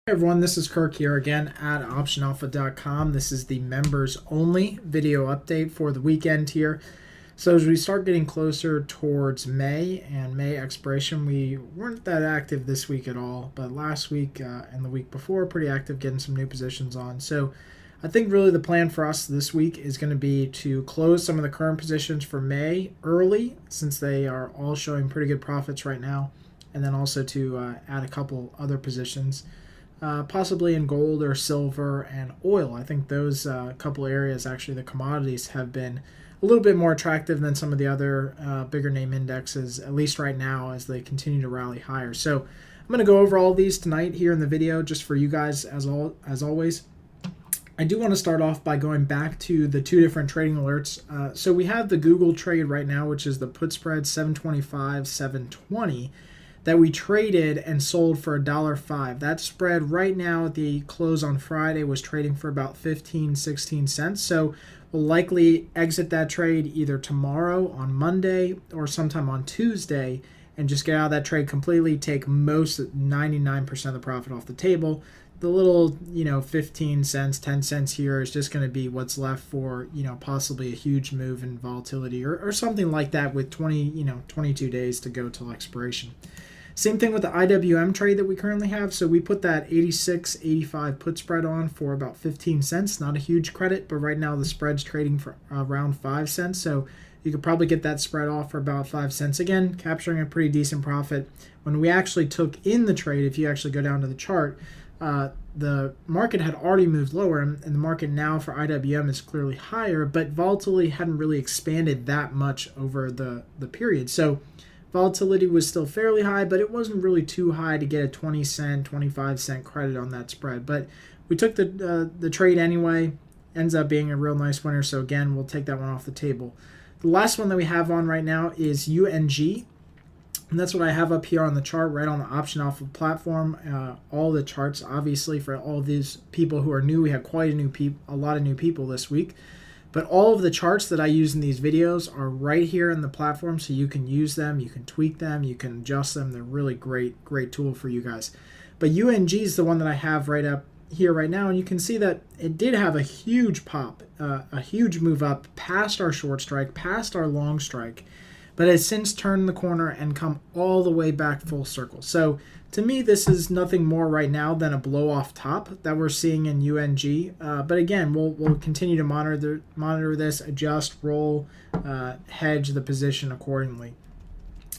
Hey everyone, this is Kirk here again at OptionAlpha.com. This is the members only video update for the weekend here. So as we start getting closer towards May and May expiration, we weren't that active this week at all, but last week and the week before, pretty active getting some new positions on. So I think really the plan for us this week is going to be to close some of the current positions for May early, since they are all showing pretty good profits right now, and then also to add a couple other positions. Possibly in gold or silver and oil. I think those couple areas, actually, the commodities have been a little bit more attractive than some of the other bigger name indexes, at least right now, as they continue to rally higher. So I'm going to go over all these tonight here in the video, just for you guys as always. I do want to start off by going back to the two different trading alerts. So we have the Google trade right now, which is the put spread 725, 720. That we traded and sold for $1.05. That spread right now at the close on Friday was trading for about 15-16 cents. So we'll likely exit that trade either tomorrow on Monday or sometime on Tuesday and just get out of that trade completely, take most 99% of the profit off the table. The little, 15 cents, 10 cents here is just going to be what's left for, possibly a huge move in volatility or something like that with 22 days to go till expiration. Same thing with the IWM trade that we currently have. So we put that 86.85 put spread on for about 15 cents. Not a huge credit, but right now the spread's trading for around 5 cents. So you could probably get that spread off for about 5 cents. Again, capturing a pretty decent profit. When we actually took in the trade, if you actually go down to the chart, the market had already moved lower, and the market now for IWM is clearly higher, but volatility hadn't really expanded that much over the period. So volatility was still fairly high, but it wasn't really too high to get a 20 cent, 25 cent credit on that spread. But we took the trade anyway. Ends up being a real nice winner. So again, we'll take that one off the table. The last one that we have on right now is UNG. And that's what I have up here on the chart, right on the Option Alpha platform. All the charts, obviously, for all these people who are new. We had quite a lot of new people this week. But all of the charts that I use in these videos are right here in the platform, so you can use them, you can tweak them, you can adjust them. They're really great tool for you guys. But UNG is the one that I have right up here right now, and you can see that it did have a huge pop, a huge move up past our short strike, past our long strike, but has since turned the corner and come all the way back full circle. So to me, this is nothing more right now than a blow off top that we're seeing in UNG. But again, we'll continue to monitor this, adjust, roll, hedge the position accordingly.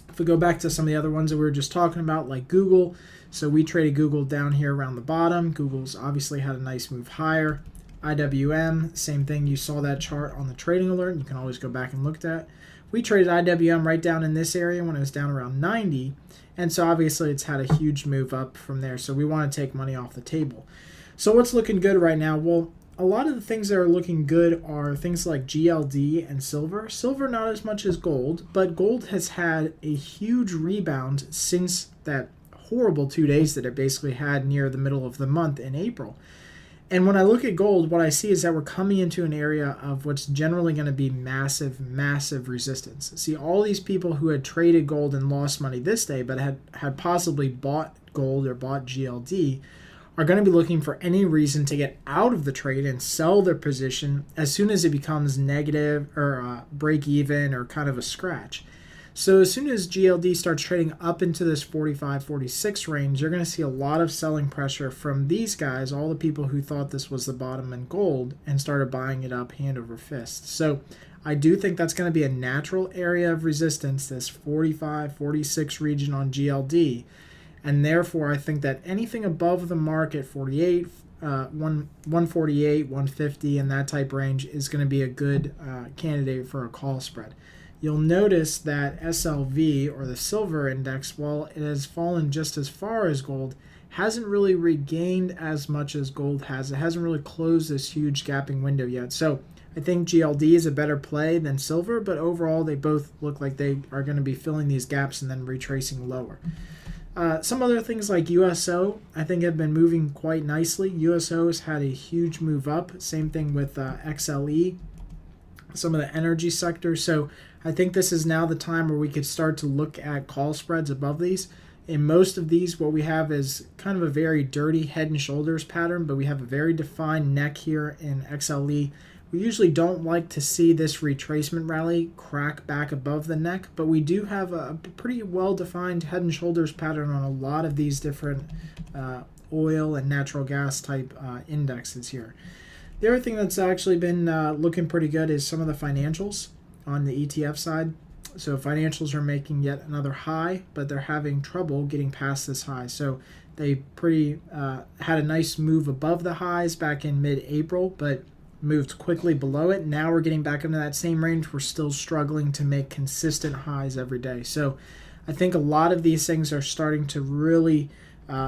If we go back to some of the other ones that we were just talking about, like Google, so we traded Google down here around the bottom. Google's obviously had a nice move higher. IWM, same thing. You saw that chart on the trading alert. You can always go back and look at that. We traded IWM right down in this area when it was down around 90. And so obviously it's had a huge move up from there. So we want to take money off the table. So what's looking good right now? Well, a lot of the things that are looking good are things like GLD and silver. Silver not as much as gold, but gold has had a huge rebound since that horrible 2 days that it basically had near the middle of the month in April. And when I look at gold, what I see is that we're coming into an area of what's generally going to be massive, massive resistance. See, all these people who had traded gold and lost money this day, but had possibly bought gold or bought GLD, are going to be looking for any reason to get out of the trade and sell their position as soon as it becomes negative or break even or kind of a scratch. So as soon as GLD starts trading up into this 45, 46 range, you're going to see a lot of selling pressure from these guys, all the people who thought this was the bottom in gold and started buying it up hand over fist. So I do think that's going to be a natural area of resistance, this 45, 46 region on GLD. And therefore, I think that anything above the mark at 48, 148, 150, and that type range is going to be a good candidate for a call spread. You'll notice that SLV, or the silver index, while it has fallen just as far as gold, hasn't really regained as much as gold has. It hasn't really closed this huge gapping window yet. So I think GLD is a better play than silver, but overall they both look like they are going to be filling these gaps and then retracing lower. Some other things like USO, I think, have been moving quite nicely. USO has had a huge move up. Same thing with XLE, some of the energy sectors. So I think this is now the time where we could start to look at call spreads above these. In most of these, what we have is kind of a very dirty head and shoulders pattern, but we have a very defined neck here in XLE. We usually don't like to see this retracement rally crack back above the neck, but we do have a pretty well-defined head and shoulders pattern on a lot of these different oil and natural gas type indexes here. The other thing that's actually been looking pretty good is some of the financials on the ETF side. So financials are making yet another high, but they're having trouble getting past this high. So they had a nice move above the highs back in mid-April, but moved quickly below it. Now we're getting back into that same range. We're still struggling to make consistent highs every day. So I think a lot of these things are starting to really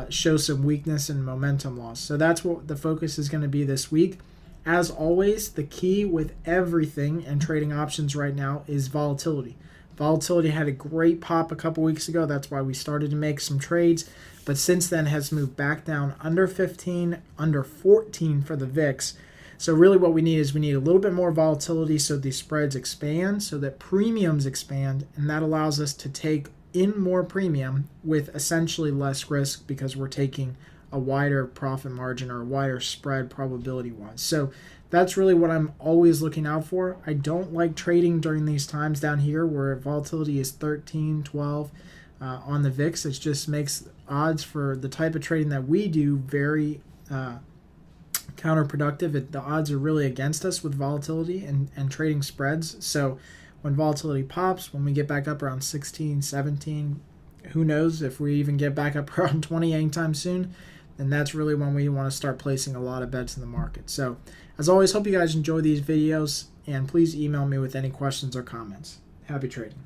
show some weakness and momentum loss. So that's what the focus is going to be this week. As always, the key with everything and trading options right now is volatility. Volatility had a great pop a couple weeks ago. That's why we started to make some trades. But since then has moved back down under 15, under 14 for the VIX. So really what we need is a little bit more volatility so these spreads expand, so that premiums expand, and that allows us to take in more premium with essentially less risk because we're taking a wider profit margin or a wider spread probability-wise. So that's really what I'm always looking out for. I don't like trading during these times down here where volatility is 13, 12 on the VIX. It just makes odds for the type of trading that we do very counterproductive. The odds are really against us with volatility and trading spreads. So when volatility pops, when we get back up around 16, 17, who knows if we even get back up around 20 anytime soon, then that's really when we want to start placing a lot of bets in the market. So as always, hope you guys enjoy these videos, and please email me with any questions or comments. Happy trading.